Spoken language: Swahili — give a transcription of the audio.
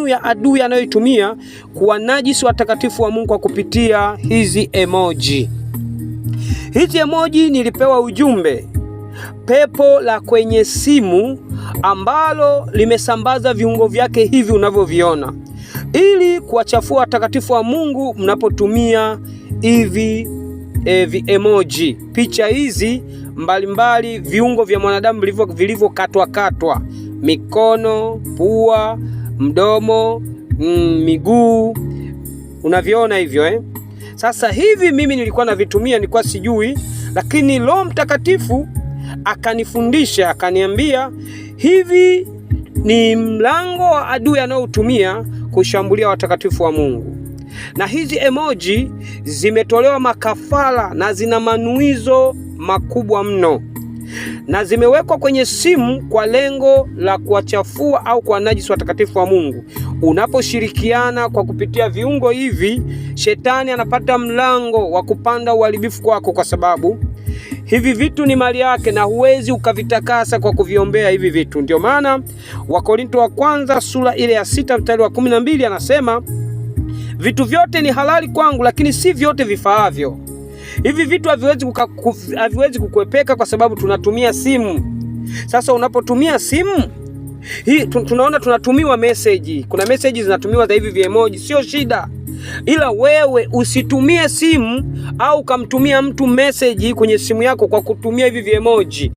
mbinu ya adui anayoitumia kuwanajisi watakatifu wa Mungu kwa kupitia hizi emoji. Hizi emoji nilipewa ujumbe pepo la kwenye simu ambalo limesambaza viungo vyake hivi unavyoviona, ili kuwachafua watakatifu wa Mungu mnapotumia hivi emoji, picha hizi mbalimbali, viungo vya mwanadamu vilivyokatwa, mikono, pua, mdomo, miguu, unaviona hivyo Sasa hivi mimi nilikuwa navitumia, nilikuwa sijui, lakini Roho Mtakatifu akanifundisha, akaniambia hivi ni mlango wa adui anaotumia kushambulia watakatifu wa Mungu. Na hizi emoji zimetolewa makafara na zina manuizo makubwa mno, na zimewekwa kwenye simu kwa lengo la kuwachafua au kuwanajisi watakatifu wa Mungu. Unaposhirikiana kwa kupitia viungo hivi, shetani anapata mlango wa kupanda uharibifu kwako, kwa sababu hivi vitu ni mali yake na huwezi ukavitakasa kwa kuviombea hivi vitu. Ndio maana Wakorintho wa kwanza sura ile ya 6 mstari wa 12 anasema, vitu vyote ni halali kwangu, lakini si vyote vifaavyo. Hivi vitu haviwezi kukuepeka kwa sababu tunatumia simu. Sasa unapotumia simu hii, tunaona tunatumiwa message. Kuna message zinatumiwa za hivi vya emoji, sio shida. Ila wewe usitumie simu au kamtumia mtu message kwenye simu yako kwa kutumia hivi vya emoji.